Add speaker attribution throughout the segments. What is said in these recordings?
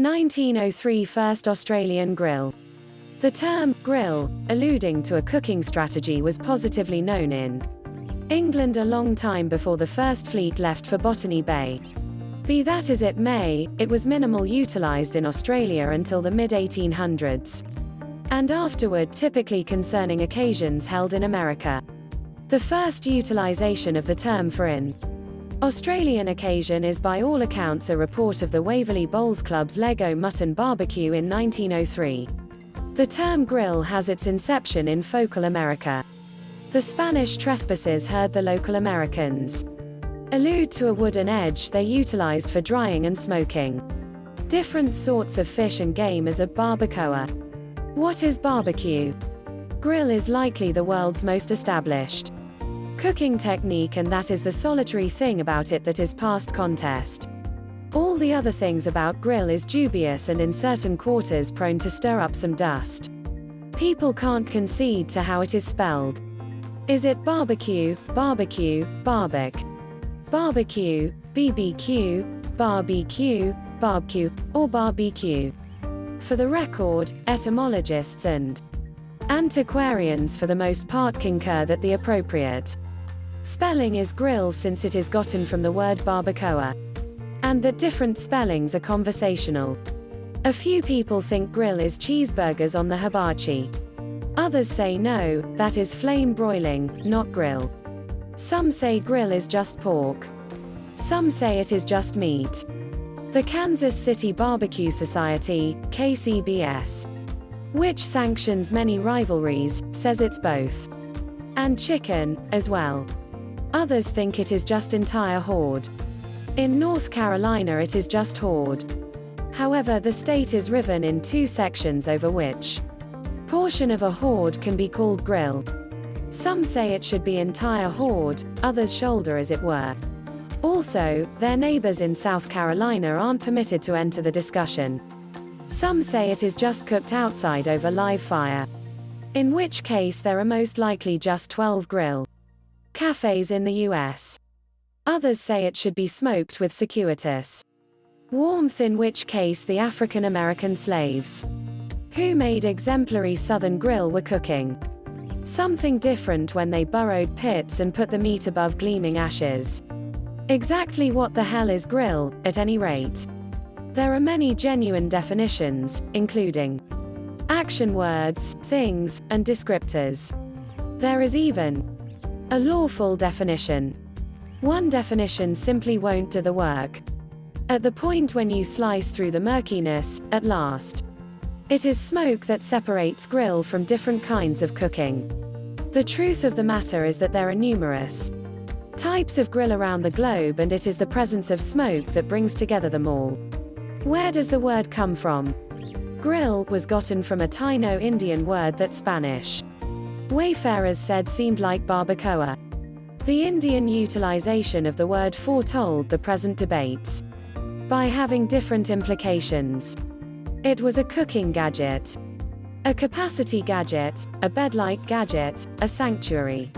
Speaker 1: 1903 First Australian grill. The term grill, alluding to a cooking strategy, was positively known in England a long time before the first fleet left for Botany Bay. Be that as it may, it was minimal utilized in Australia until the mid-1800s. And afterward typically concerning occasions held in America. The first utilization of the term for an Australian occasion is by all accounts a report of the Waverley Bowls Club's Lego Mutton Barbecue in 1903. The term grill has its inception in focal America. The Spanish trespassers heard the local Americans allude to a wooden edge they utilized for drying and smoking different sorts of fish and game as a barbacoa. What is barbecue? Grill is likely the world's most established cooking technique, and that is the solitary thing about it that is past contest. All the other things about grill is dubious and in certain quarters prone to stir up some dust. People can't concede to how it is spelled. Is it barbecue, barbecue, barbec, barbecue, BBQ, barbecue, barbecue, or barbecue? For the record, etymologists and antiquarians for the most part concur that the appropriate spelling is grill, since it is gotten from the word barbacoa, and that different spellings are conversational. A few people think grill is cheeseburgers on the hibachi. Others say no, that is flame broiling, not grill. Some say grill is just pork. Some say it is just meat. The Kansas City Barbecue Society, KCBS, which sanctions many rivalries, says it's both. And chicken, as well. Others think it is just entire horde. In North Carolina it is just horde. However, the state is riven in two sections over which portion of a horde can be called grill. Some say it should be entire horde, others shoulder as it were. Also, their neighbors in South Carolina aren't permitted to enter the discussion. Some say it is just cooked outside over live fire, in which case there are most likely just 12 grill cafes in the US. Others say it should be smoked with circuitous warmth, in which case the African American slaves who made exemplary Southern grill were cooking something different when they burrowed pits and put the meat above gleaming ashes. Exactly what the hell is grill, at any rate? There are many genuine definitions, including action words, things, and descriptors. There is even a lawful definition. One definition simply won't do the work. At the point when you slice through the murkiness, at last, it is smoke that separates grill from different kinds of cooking. The truth of the matter is that there are numerous types of grill around the globe, and it is the presence of smoke that brings together them all. Where does the word come from? Grill was gotten from a Taino Indian word that Spanish wayfarers said seemed like barbacoa. The Indian utilization of the word foretold the present debates by having different implications. It was a cooking gadget, a capacity gadget, a bed-like gadget, a sanctuary,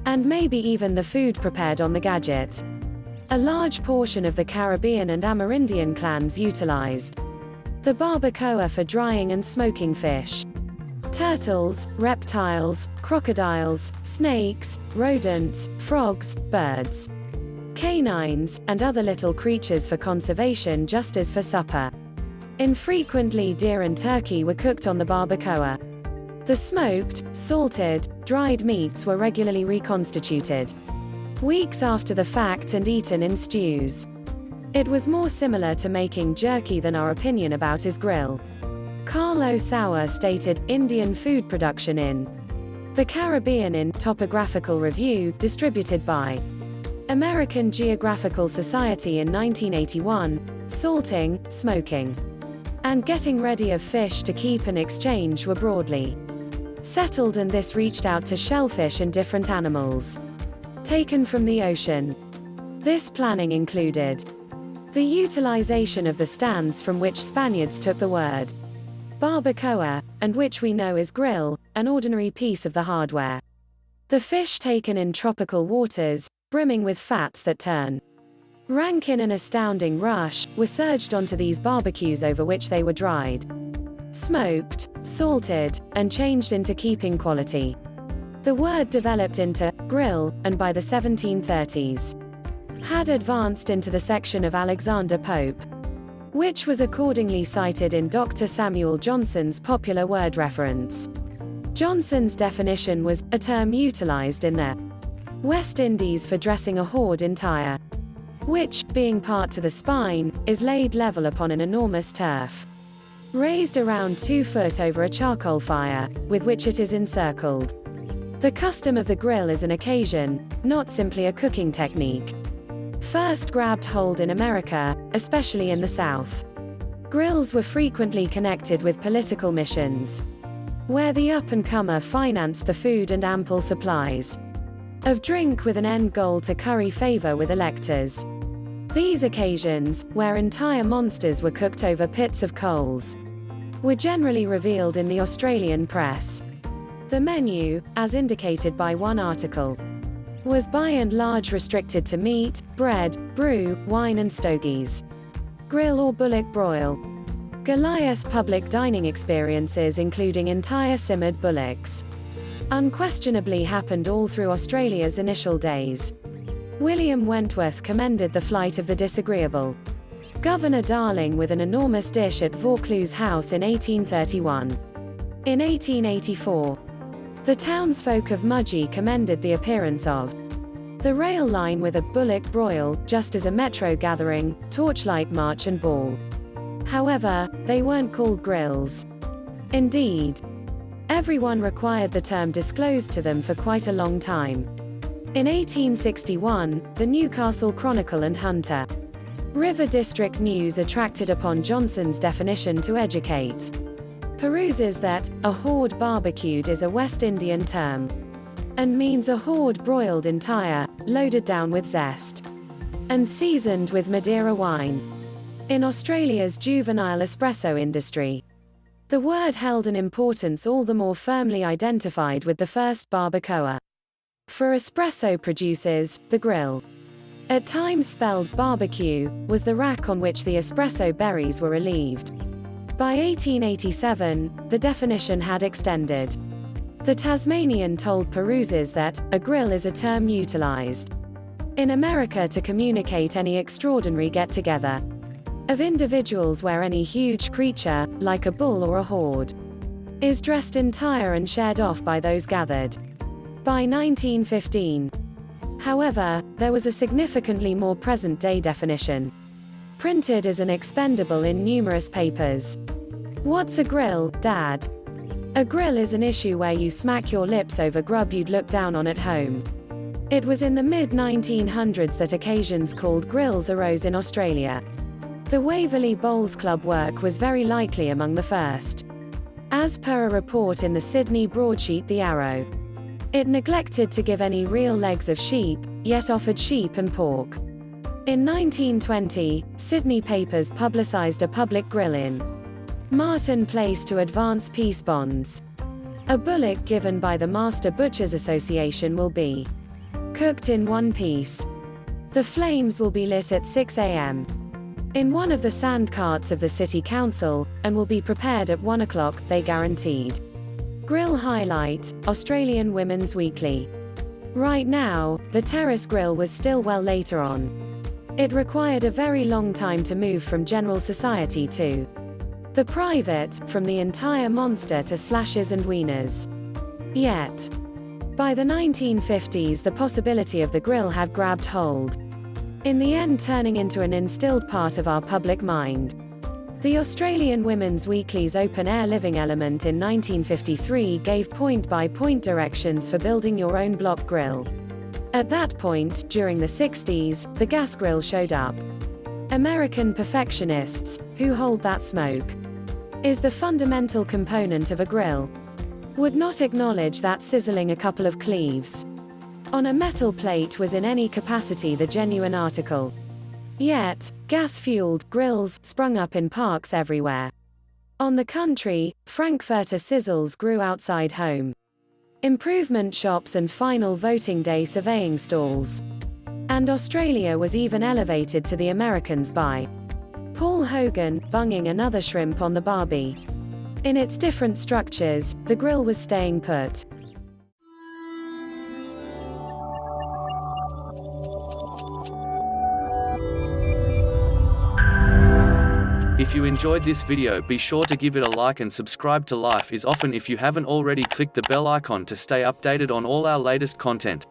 Speaker 1: and maybe even the food prepared on the gadget. A large portion of the Caribbean and Amerindian clans utilized the barbacoa for drying and smoking fish, turtles, reptiles, crocodiles, snakes, rodents, frogs, birds, canines, and other little creatures for conservation, just as for supper. Infrequently, deer and turkey were cooked on the barbacoa. The smoked, salted, dried meats were regularly reconstituted weeks after the fact and eaten in stews. It was more similar to making jerky than our opinion about is grill. Carl O. Sauer stated, Indian food production in the Caribbean in Topographical Review, distributed by American Geographical Society in 1981, salting, smoking, and getting ready of fish to keep and exchange were broadly settled, and this reached out to shellfish and different animals taken from the ocean. This planning included the utilization of the stands from which Spaniards took the word barbacoa, and which we know as grill, an ordinary piece of the hardware. The fish taken in tropical waters, brimming with fats that turn rank in an astounding rush, were surged onto these barbecues over which they were dried, smoked, salted, and changed into keeping quality. The word developed into grill, and by the 1730s, had advanced into the section of Alexander Pope, which was accordingly cited in Dr. Samuel Johnson's popular word reference. Johnson's definition was a term utilized in the West Indies for dressing a hoard entire, which, being part to the spine, is laid level upon an enormous turf, raised around 2 foot over a charcoal fire, with which it is encircled. The custom of the grill is an occasion, not simply a cooking technique. First grabbed hold in America, especially in the South. Grills were frequently connected with political missions, where the up-and-comer financed the food and ample supplies of drink with an end goal to curry favor with electors. These occasions, where entire monsters were cooked over pits of coals, were generally revealed in the Australian press. The menu, as indicated by one article, was by and large restricted to meat, bread, brew, wine and stogies. Grill or bullock broil. Goliath public dining experiences including entire simmered bullocks unquestionably happened all through Australia's initial days. William Wentworth commended the flight of the disagreeable Governor Darling with an enormous dish at Vaucluse House in 1831. In 1884, the townsfolk of Mudgee commended the appearance of the rail line with a bullock broil, just as a metro gathering, torchlight march and ball. However, they weren't called grills. Indeed, everyone required the term disclosed to them for quite a long time. In 1861, the Newcastle Chronicle and Hunter River District News attracted upon Johnson's definition to educate peruses that a hoard barbecued is a West Indian term, and means a hoard broiled entire, loaded down with zest, and seasoned with Madeira wine. In Australia's juvenile espresso industry, the word held an importance all the more firmly identified with the first barbacoa. For espresso producers, the grill, at times spelled barbecue, was the rack on which the espresso berries were relieved. By 1887, the definition had extended. The Tasmanian told peruses that a grill is a term utilized in America to communicate any extraordinary get-together of individuals where any huge creature, like a bull or a horde, is dressed entire and shared off by those gathered. By 1915, however, there was a significantly more present-day definition, printed as an expendable in numerous papers. What's a grill, Dad? A grill is an issue where you smack your lips over grub you'd look down on at home. It was in the mid-1900s that occasions called grills arose in Australia. The Waverley Bowls Club work was very likely among the first. As per a report in the Sydney broadsheet The Arrow, it neglected to give any real legs of sheep, yet offered sheep and pork. In 1920, Sydney papers publicised a public grill in Martin Place to advance peace bonds. A bullock given by the Master Butchers Association will be cooked in one piece. The flames will be lit at 6 a.m. in one of the sand carts of the City Council, and will be prepared at 1 o'clock, they guaranteed. Grill highlight, Australian Women's Weekly. Right now, the terrace grill was still well later on. It required a very long time to move from general society to the private, from the entire monster to slashes and wieners. Yet, by the 1950s the possibility of the grill had grabbed hold, in the end turning into an instilled part of our public mind. The Australian Women's Weekly's open-air living element in 1953 gave point-by-point directions for building your own block grill. At that point, during the 60s, the gas grill showed up. American perfectionists, who hold that smoke is the fundamental component of a grill, would not acknowledge that sizzling a couple of cleaves on a metal plate was in any capacity the genuine article. Yet, gas-fueled grills sprung up in parks everywhere. On the country, Frankfurter sizzles grew outside home improvement shops and final voting day surveying stalls. And Australia was even elevated to the Americans by Paul Hogan, bunging another shrimp on the barbie. In its different structures, the grill was staying put.
Speaker 2: If you enjoyed this video, be sure to give it a like and subscribe to Life is Often if you haven't already. Click the bell icon to stay updated on all our latest content.